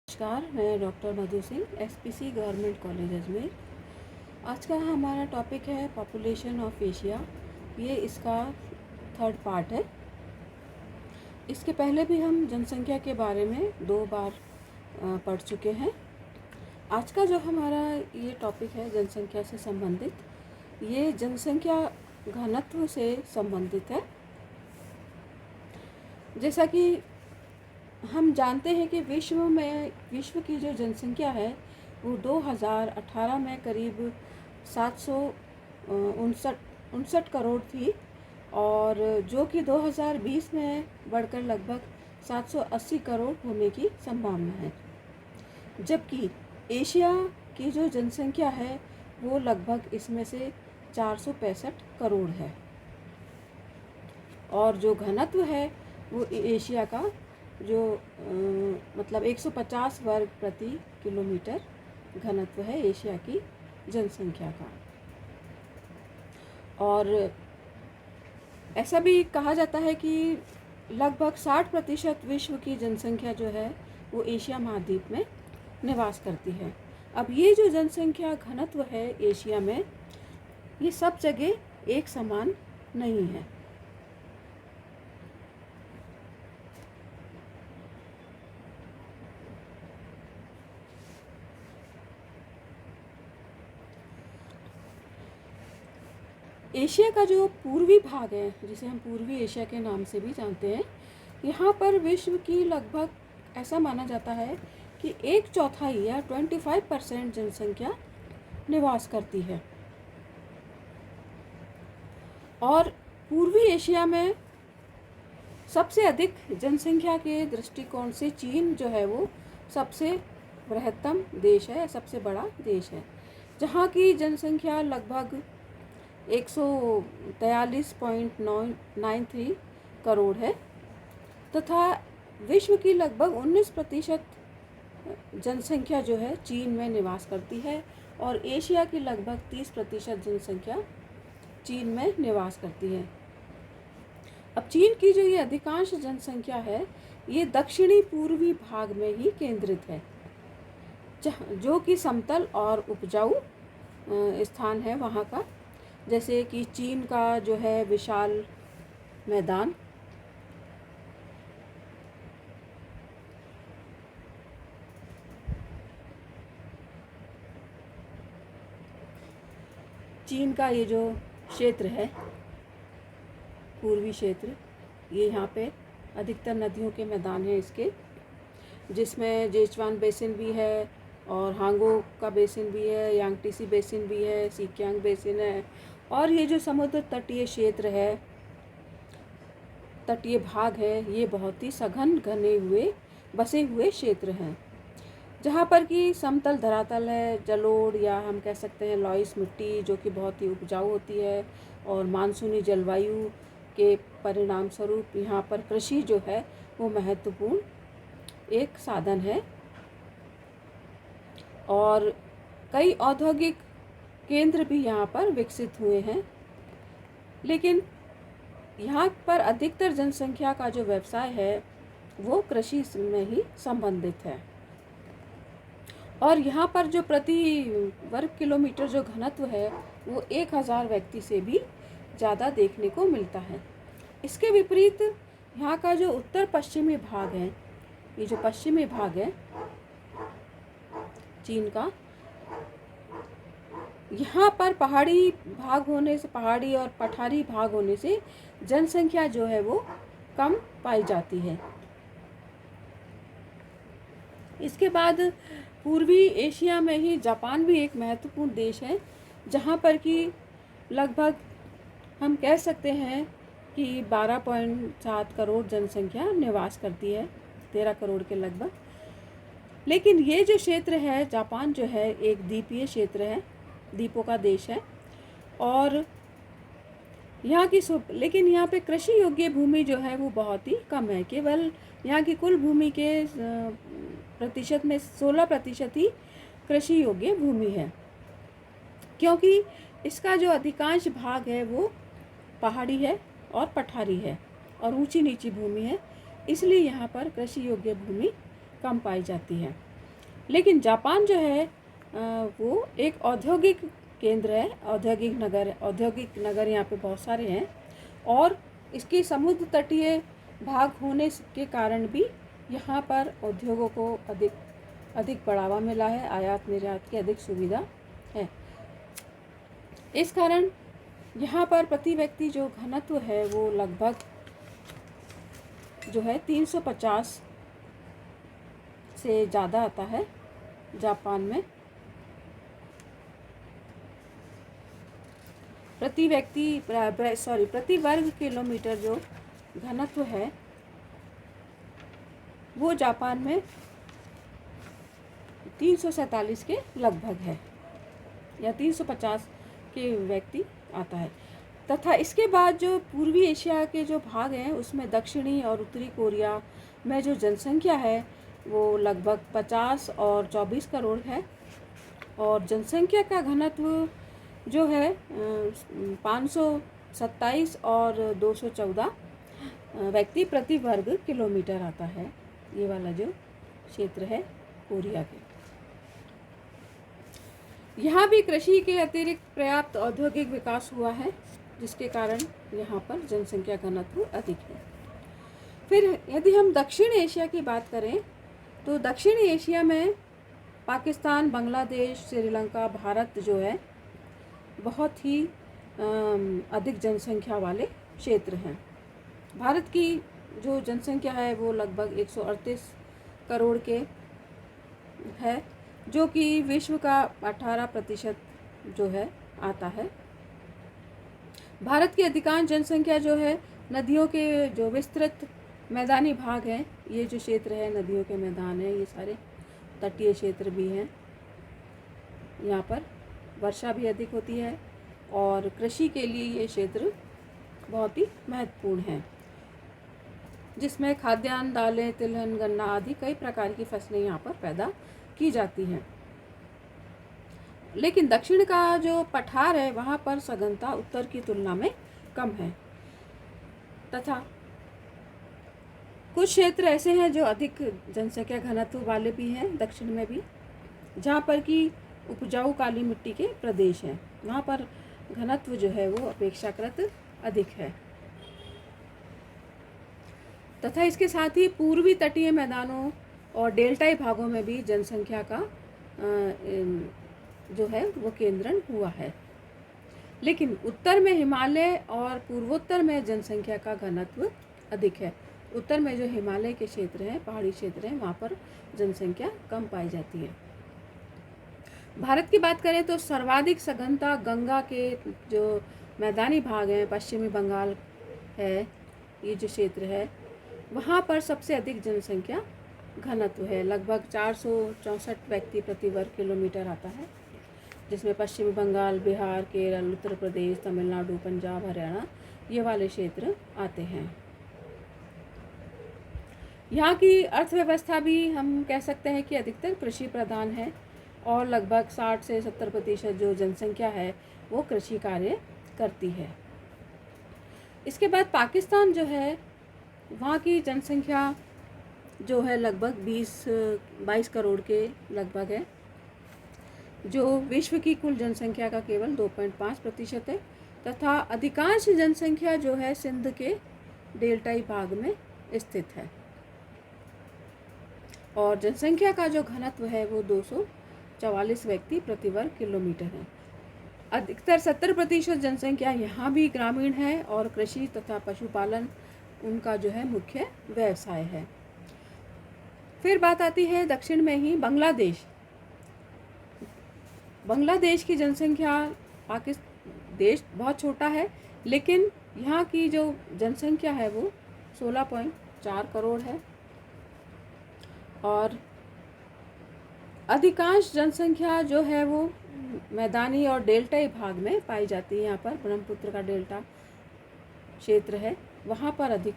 नमस्कार, मैं doctor Madhu Singh, SPC government college Ajmer. आज का हमारा टॉपिक है पॉपुलेशन ऑफ एशिया। ये इसका थर्ड पार्ट है। इसके पहले भी हम जनसंख्या के बारे में 2 बार पढ़ चुके हैं। आज का जो हमारा ये टॉपिक है जनसंख्या से संबंधित, ये जनसंख्या घनत्व से संबंधित है। जैसा कि हम जानते हैं कि विश्व की जो जनसंख्या है वो 2018 में करीब 759 करोड़ थी, और जो कि 2020 में बढ़कर लगभग 780 करोड़ होने की संभावना है। जबकि एशिया की जो जनसंख्या है वो लगभग इसमें से 465 करोड़ है, और जो घनत्व है वो एशिया का जो मतलब 150 वर्ग प्रति किलोमीटर घनत्व है एशिया की जनसंख्या का। और ऐसा भी कहा जाता है कि लगभग 60% विश्व की जनसंख्या जो है वो एशिया महाद्वीप में निवास करती है। अब ये जो जनसंख्या घनत्व है एशिया में, ये सब जगह एक समान नहीं है। एशिया का जो पूर्वी भाग है, जिसे हम पूर्वी एशिया के नाम से भी जानते हैं, यहाँ पर विश्व की लगभग ऐसा माना जाता है कि 1/4 या 25% जनसंख्या निवास करती है। और पूर्वी एशिया में सबसे अधिक जनसंख्या के दृष्टिकोण से चीन जो है वो सबसे बृहत्तम देश है, सबसे बड़ा देश है, जहाँ की जनसंख्या लगभग 143.93 करोड़ है, तथा विश्व की लगभग 19% जनसंख्या जो है चीन में निवास करती है, और एशिया की लगभग 30% जनसंख्या चीन में निवास करती है। अब चीन की जो ये अधिकांश जनसंख्या है ये दक्षिणी पूर्वी भाग में ही केंद्रित है, जो कि समतल और उपजाऊ स्थान है वहाँ का। जैसे कि चीन का जो है विशाल मैदान, चीन का ये जो क्षेत्र है पूर्वी क्षेत्र, ये यहाँ पे अधिकतर नदियों के मैदान हैं इसके, जिसमें जेचुआन बेसिन भी है, और हांगो का बेसिन भी है, यांगटीसी बेसिन भी है, सिकियांग बेसिन है, और ये जो समुद्र तटीय क्षेत्र है, तटीय भाग है, ये बहुत ही सघन घने हुए बसे हुए क्षेत्र हैं, जहाँ पर कि समतल धरातल है, जलोढ़ या हम कह सकते हैं लॉइस मिट्टी, जो कि बहुत ही उपजाऊ होती है, और मानसूनी जलवायु के परिणाम स्वरूप यहाँ पर कृषि जो है वो महत्वपूर्ण एक साधन है। और कई औद्योगिक केंद्र भी यहाँ पर विकसित हुए हैं, लेकिन यहाँ पर अधिकतर जनसंख्या का जो व्यवसाय है वो कृषि में ही संबंधित है। और यहाँ पर जो प्रति वर्ग किलोमीटर जो घनत्व है वो 1000 व्यक्ति से भी ज़्यादा देखने को मिलता है। इसके विपरीत यहाँ का जो उत्तर पश्चिमी भाग है, ये जो पश्चिमी भाग है चीन का, यहाँ पर पहाड़ी और पठारी भाग होने से जनसंख्या जो है वो कम पाई जाती है। इसके बाद पूर्वी एशिया में ही जापान भी एक महत्वपूर्ण देश है, जहाँ पर कि लगभग हम कह सकते हैं कि 12.7 करोड़ जनसंख्या निवास करती है, 13 करोड़ के लगभग। लेकिन ये जो क्षेत्र है जापान जो है एक द्वीपीय क्षेत्र है, द्वीपों का देश है, और यहाँ की लेकिन यहाँ पे कृषि योग्य भूमि जो है वो बहुत ही कम है। केवल यहाँ की कुल भूमि के प्रतिशत में 16% ही कृषि योग्य भूमि है, क्योंकि इसका जो अधिकांश भाग है वो पहाड़ी है और पठारी है और ऊंची नीची भूमि है, इसलिए यहाँ पर कृषि योग्य भूमि कम पाई जाती है। लेकिन जापान जो है वो एक औद्योगिक केंद्र है, औद्योगिक नगर यहाँ पे बहुत सारे हैं, और इसकी समुद्र तटीय भाग होने के कारण भी यहाँ पर उद्योगों को अधिक बढ़ावा मिला है, आयात निर्यात की अधिक सुविधा है। इस कारण यहाँ पर प्रति व्यक्ति जो घनत्व है वो लगभग जो है 350 से ज़्यादा आता है जापान में। प्रति वर्ग किलोमीटर जो घनत्व है वो जापान में 347 के लगभग है, या 350 के व्यक्ति आता है। तथा इसके बाद जो पूर्वी एशिया के जो भाग हैं उसमें दक्षिणी और उत्तरी कोरिया में जो जनसंख्या है वो लगभग 50 और 24 करोड़ है, और जनसंख्या का घनत्व जो है 527 और 214 व्यक्ति प्रति वर्ग किलोमीटर आता है। ये वाला जो क्षेत्र है कोरिया के, यहाँ भी कृषि के अतिरिक्त पर्याप्त औद्योगिक विकास हुआ है, जिसके कारण यहाँ पर जनसंख्या घनत्व अधिक है। फिर यदि हम दक्षिण एशिया की बात करें तो दक्षिण एशिया में पाकिस्तान, बांग्लादेश, श्रीलंका, भारत जो है बहुत ही अधिक जनसंख्या वाले क्षेत्र हैं। भारत की जो जनसंख्या है वो लगभग 138 करोड़ के है, जो कि विश्व का 18% जो है आता है। भारत की अधिकांश जनसंख्या जो है नदियों के जो विस्तृत मैदानी भाग हैं, ये जो क्षेत्र है नदियों के मैदान हैं, ये सारे तटीय क्षेत्र भी हैं, यहाँ पर वर्षा भी अधिक होती है और कृषि के लिए ये क्षेत्र बहुत ही महत्वपूर्ण है, जिसमें खाद्यान्न, दालें, तिलहन, गन्ना आदि कई प्रकार की फसलें यहाँ पर पैदा की जाती हैं। लेकिन दक्षिण का जो पठार है वहाँ पर सघनता उत्तर की तुलना में कम है, तथा कुछ क्षेत्र ऐसे हैं जो अधिक जनसंख्या घनत्व वाले भी हैं दक्षिण में भी, जहाँ पर कि उपजाऊ काली मिट्टी के प्रदेश हैं, वहाँ पर घनत्व जो है वो अपेक्षाकृत अधिक है। तथा इसके साथ ही पूर्वी तटीय मैदानों और डेल्टाई भागों में भी जनसंख्या का जो है वो केंद्रण हुआ है। लेकिन उत्तर में हिमालय और पूर्वोत्तर में जनसंख्या का घनत्व अधिक है। उत्तर में जो हिमालय के क्षेत्र हैं, पहाड़ी क्षेत्र हैं, वहाँ पर जनसंख्या कम पाई जाती है। भारत की बात करें तो सर्वाधिक सघनता गंगा के जो मैदानी भाग हैं, पश्चिमी बंगाल है, ये जो क्षेत्र है वहाँ पर सबसे अधिक जनसंख्या घनत्व है, लगभग 464 व्यक्ति प्रति वर्ग किलोमीटर आता है, जिसमें पश्चिमी बंगाल, बिहार, केरल, उत्तर प्रदेश, तमिलनाडु, पंजाब, हरियाणा ये वाले क्षेत्र आते हैं। यहाँ की अर्थव्यवस्था भी हम कह सकते हैं कि अधिकतर कृषि प्रधान है, और लगभग 60 से 70% जो जनसंख्या है वो कृषि कार्य करती है। इसके बाद पाकिस्तान जो है, वहाँ की जनसंख्या जो है लगभग 22 करोड़ के लगभग है, जो विश्व की कुल जनसंख्या का केवल 2.5% है, तथा अधिकांश जनसंख्या जो है सिंध के डेल्टाई भाग में स्थित है, और जनसंख्या का जो घनत्व है वो 244 व्यक्ति प्रति वर्ग किलोमीटर है। अधिकतर 70% जनसंख्या यहाँ भी ग्रामीण है, और कृषि तथा पशुपालन उनका जो है मुख्य व्यवसाय है। फिर बात आती है दक्षिण में ही बांग्लादेश की जनसंख्या, देश बहुत छोटा है, लेकिन यहाँ की जो जनसंख्या है वो 16.4 करोड़ है, और अधिकांश जनसंख्या जो है वो मैदानी और डेल्टाई भाग में पाई जाती है। यहाँ पर ब्रह्मपुत्र का डेल्टा क्षेत्र है, वहाँ पर अधिक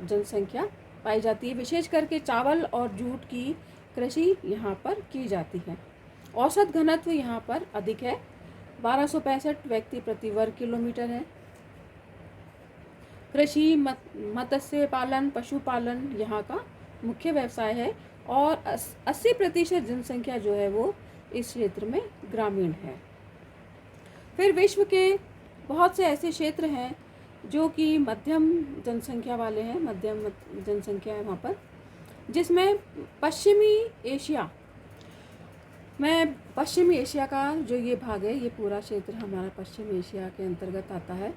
जनसंख्या पाई जाती है। विशेष करके चावल और जूट की कृषि यहाँ पर की जाती है। औसत घनत्व यहाँ पर अधिक है, 1265 व्यक्ति प्रति वर्ग किलोमीटर है। कृषि, मत्स्य पालन, पशुपालन यहाँ का मुख्य व्यवसाय है, और 80% जनसंख्या जो है वो इस क्षेत्र में ग्रामीण है। फिर विश्व के बहुत से ऐसे क्षेत्र हैं जो कि मध्यम जनसंख्या वाले हैं, मध्यम जनसंख्या है वहाँ पर, जिसमें पश्चिमी एशिया का जो ये भाग है, ये पूरा क्षेत्र हमारा पश्चिम एशिया के अंतर्गत आता है।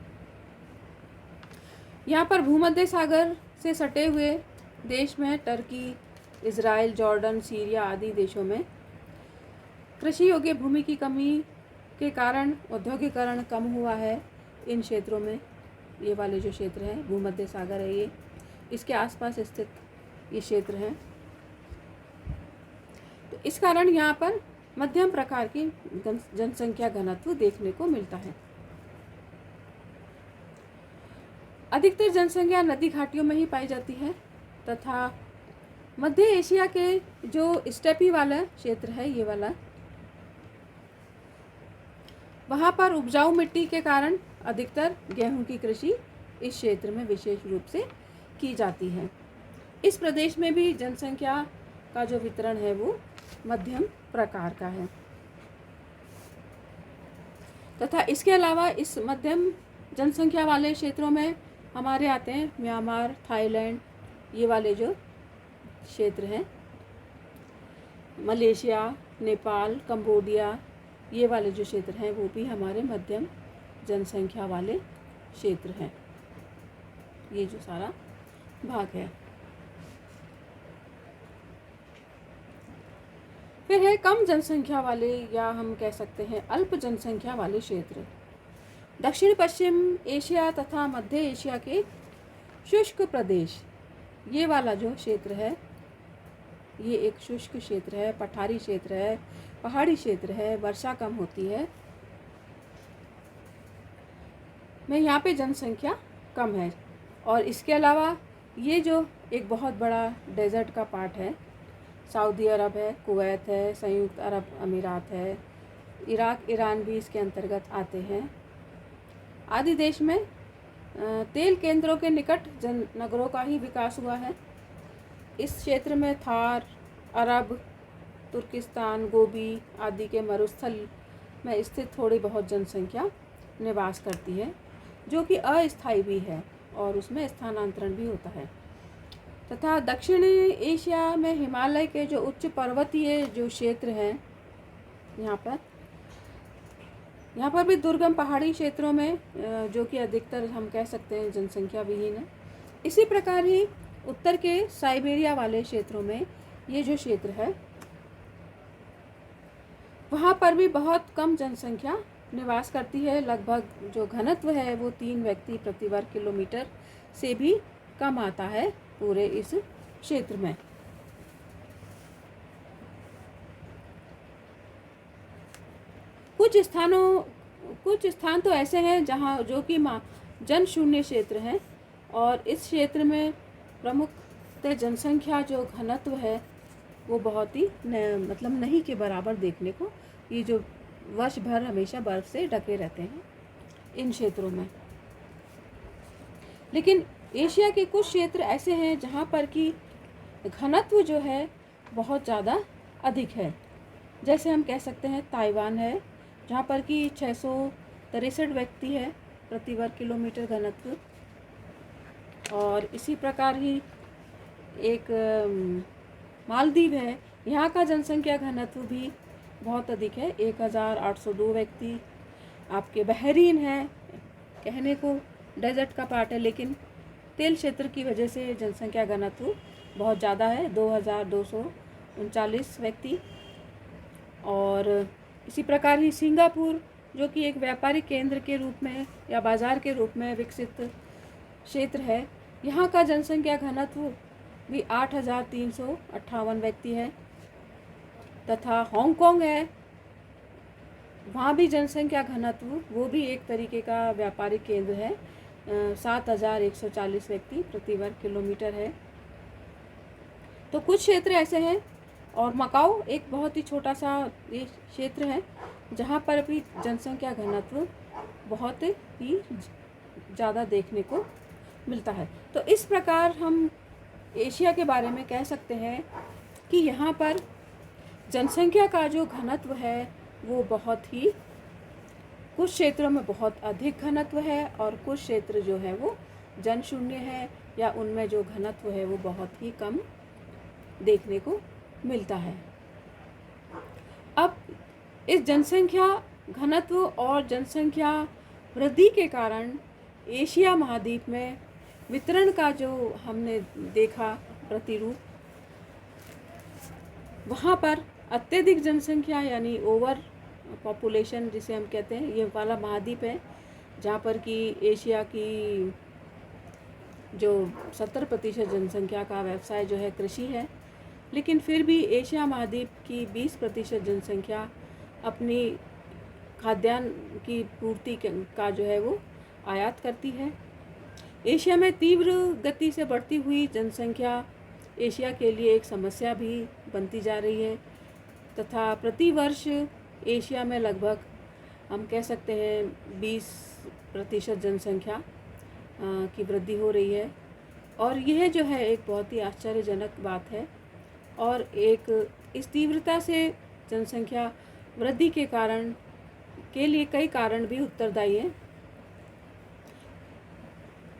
यहाँ पर भूमध्य सागर से सटे हुए देश में टर्की, इज़राइल, जॉर्डन, सीरिया आदि देशों में कृषि योग्य भूमि की कमी के कारण औद्योगिकरण कम हुआ है। इन क्षेत्रों में ये वाले जो क्षेत्र हैं, भूमध्य सागर है ये, इसके आसपास स्थित ये क्षेत्र हैं। तो इस कारण यहाँ पर मध्यम प्रकार की जनसंख्या घनत्व देखने को मिलता है। अधिकतर जनसंख्या नदी घाटियों में ही पाई जाती है तथा मध्य एशिया के जो स्टेपी वाला क्षेत्र है, ये वाला, वहाँ पर उपजाऊ मिट्टी के कारण अधिकतर गेहूं की कृषि इस क्षेत्र में विशेष रूप से की जाती है। इस प्रदेश में भी जनसंख्या का जो वितरण है वो मध्यम प्रकार का है तथा इसके अलावा इस मध्यम जनसंख्या वाले क्षेत्रों में हमारे आते हैं म्यांमार, थाईलैंड, ये वाले जो क्षेत्र हैं, मलेशिया, नेपाल, कंबोडिया, ये वाले जो क्षेत्र हैं वो भी हमारे मध्यम जनसंख्या वाले क्षेत्र हैं। ये जो सारा भाग है। फिर है कम जनसंख्या वाले, या हम कह सकते हैं अल्प जनसंख्या वाले क्षेत्र। दक्षिण पश्चिम एशिया तथा मध्य एशिया के शुष्क प्रदेश, ये वाला जो क्षेत्र है ये एक शुष्क क्षेत्र है, पठारी क्षेत्र है, पहाड़ी क्षेत्र है, वर्षा कम होती है, में यहाँ पे जनसंख्या कम है। और इसके अलावा ये जो एक बहुत बड़ा डेजर्ट का पार्ट है, सऊदी अरब है, कुवैत है, संयुक्त अरब अमीरात है, इराक, ईरान भी इसके अंतर्गत आते हैं। आदि देश में तेल केंद्रों के निकट नगरों का ही विकास हुआ है। इस क्षेत्र में थार, अरब, तुर्किस्तान, गोबी आदि के मरुस्थल में स्थित थोड़ी बहुत जनसंख्या निवास करती है, जो कि अस्थायी भी है और उसमें स्थानांतरण भी होता है। तथा दक्षिण एशिया में हिमालय के जो उच्च पर्वतीय जो क्षेत्र हैं, यहाँ पर भी दुर्गम पहाड़ी क्षेत्रों में जो कि अधिकतर हम कह सकते हैं जनसंख्या विहीन है। इसी प्रकार ही उत्तर के साइबेरिया वाले क्षेत्रों में ये जो क्षेत्र है वहाँ पर भी बहुत कम जनसंख्या निवास करती है। लगभग जो घनत्व है वो 3 व्यक्ति प्रति वर्ग किलोमीटर से भी कम आता है पूरे इस क्षेत्र में। कुछ स्थान तो ऐसे हैं जहाँ जो कि जन शून्य क्षेत्र हैं और इस क्षेत्र में प्रमुखतः जनसंख्या जो घनत्व है वो बहुत ही नहीं के बराबर देखने को, ये जो वर्ष भर हमेशा बर्फ से ढके रहते हैं इन क्षेत्रों में। लेकिन एशिया के कुछ क्षेत्र ऐसे हैं जहाँ पर कि घनत्व जो है बहुत ज़्यादा अधिक है। जैसे हम कह सकते हैं ताइवान है, जहाँ पर कि 663 व्यक्ति है प्रति वर्ग किलोमीटर घनत्व। और इसी प्रकार ही एक मालदीव है, यहाँ का जनसंख्या घनत्व भी बहुत अधिक है, 1802 व्यक्ति। आपके बहरीन है, कहने को डेजर्ट का पार्ट है लेकिन तेल क्षेत्र की वजह से जनसंख्या घनत्व बहुत ज़्यादा है, 2239 व्यक्ति। और इसी प्रकार ही सिंगापुर, जो कि एक व्यापारिक केंद्र के रूप में या बाज़ार के रूप में विकसित क्षेत्र है, यहाँ का जनसंख्या घनत्व भी 8358 व्यक्ति है। तथा हांगकांग है, वहाँ भी जनसंख्या घनत्व वो भी एक तरीके का व्यापारिक केंद्र है, 7140 व्यक्ति प्रति वर्ग किलोमीटर है। तो कुछ क्षेत्र ऐसे हैं। और मकाओ एक बहुत ही छोटा सा ये क्षेत्र है जहाँ पर भी जनसंख्या घनत्व बहुत ही ज़्यादा देखने को मिलता है। तो इस प्रकार हम एशिया के बारे में कह सकते हैं कि यहाँ पर जनसंख्या का जो घनत्व है वो बहुत ही, कुछ क्षेत्रों में बहुत अधिक घनत्व है और कुछ क्षेत्र जो है वो जनशून्य है, या उनमें जो घनत्व है वो बहुत ही कम देखने को मिलता है। अब इस जनसंख्या घनत्व और जनसंख्या वृद्धि के कारण एशिया महाद्वीप में वितरण का जो हमने देखा प्रतिरूप, वहाँ पर अत्यधिक जनसंख्या यानी ओवर पॉपुलेशन जिसे हम कहते हैं, ये वाला महाद्वीप है जहाँ पर कि एशिया की जो 70% जनसंख्या का व्यवसाय जो है कृषि है, लेकिन फिर भी एशिया महाद्वीप की 20% जनसंख्या अपनी खाद्यान्न की पूर्ति का जो है वो आयात करती है। एशिया में तीव्र गति से बढ़ती हुई जनसंख्या एशिया के लिए एक समस्या भी बनती जा रही है, तथा प्रति वर्ष एशिया में लगभग हम कह सकते हैं 20% जनसंख्या की वृद्धि हो रही है। और यह जो है एक बहुत ही आश्चर्यजनक बात है, और एक इस तीव्रता से जनसंख्या वृद्धि के लिए कई कारण भी उत्तरदायी हैं,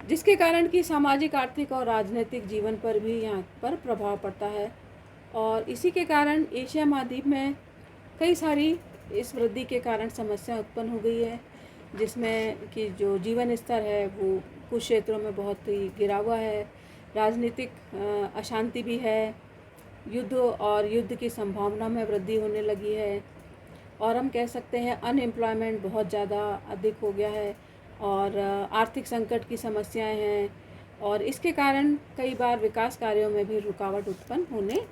जिसके कारण कि सामाजिक, आर्थिक और राजनीतिक जीवन पर भी यहाँ पर प्रभाव पड़ता है। और इसी के कारण एशिया महाद्वीप में कई सारी इस वृद्धि के कारण समस्या उत्पन्न हो गई है, जिसमें कि जो जीवन स्तर है वो कुछ क्षेत्रों में बहुत ही गिरा हुआ है, राजनीतिक अशांति भी है, युद्ध की संभावना में वृद्धि होने लगी है, और हम कह सकते हैं अनएम्प्लॉयमेंट बहुत ज़्यादा अधिक हो गया है, और आर्थिक संकट की समस्याएं हैं, और इसके कारण कई बार विकास कार्यों में भी रुकावट उत्पन्न होने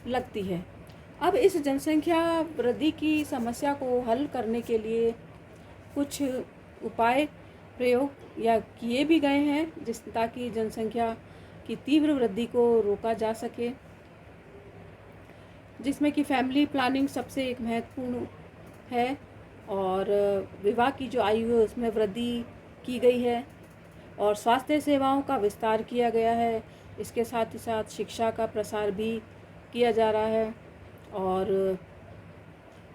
लगती है। अब इस जनसंख्या वृद्धि की समस्या को हल करने के लिए कुछ उपाय प्रयोग या किए भी गए हैं, ताकि जनसंख्या की तीव्र वृद्धि को रोका जा सके, जिसमें कि फैमिली प्लानिंग सबसे एक महत्वपूर्ण है, और विवाह की जो आयु है उसमें वृद्धि की गई है, और स्वास्थ्य सेवाओं का विस्तार किया गया है। इसके साथ ही साथ शिक्षा का प्रसार भी किया जा रहा है, और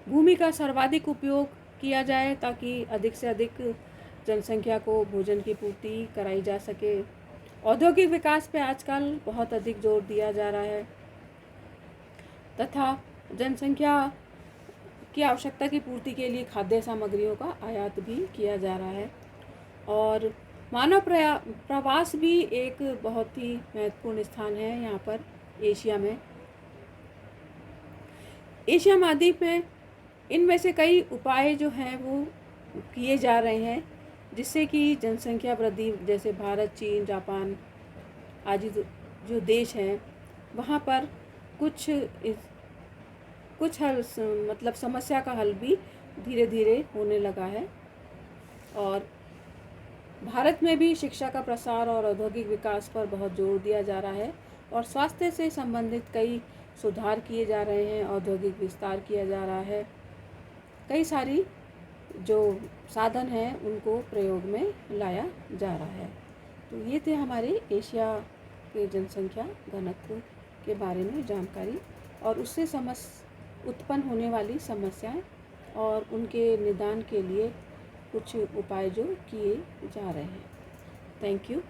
भूमि का सर्वाधिक उपयोग किया जाए ताकि अधिक से अधिक जनसंख्या को भोजन की पूर्ति कराई जा सके। औद्योगिक विकास पे आजकल बहुत अधिक जोर दिया जा रहा है, तथा जनसंख्या की आवश्यकता की पूर्ति के लिए खाद्य सामग्रियों का आयात भी किया जा रहा है। और मानव प्रवास भी एक बहुत ही महत्वपूर्ण स्थान है यहाँ पर एशिया में। एशिया महाद्वीप में इनमें से कई उपाय जो हैं वो किए जा रहे हैं, जिससे कि जनसंख्या वृद्धि, जैसे भारत, चीन, जापान आदि जो देश हैं वहाँ पर कुछ हल मतलब समस्या का हल भी धीरे धीरे होने लगा है। और भारत में भी शिक्षा का प्रसार और औद्योगिक विकास पर बहुत जोर दिया जा रहा है, और स्वास्थ्य से संबंधित कई सुधार किए जा रहे हैं, औद्योगिक विस्तार किया जा रहा है, कई सारी जो साधन हैं उनको प्रयोग में लाया जा रहा है। तो ये थे हमारे एशिया के जनसंख्या घनत्व के बारे में जानकारी, और उससे उत्पन्न होने वाली समस्याएं और उनके निदान के लिए कुछ उपाय जो किए जा रहे हैं। Thank you.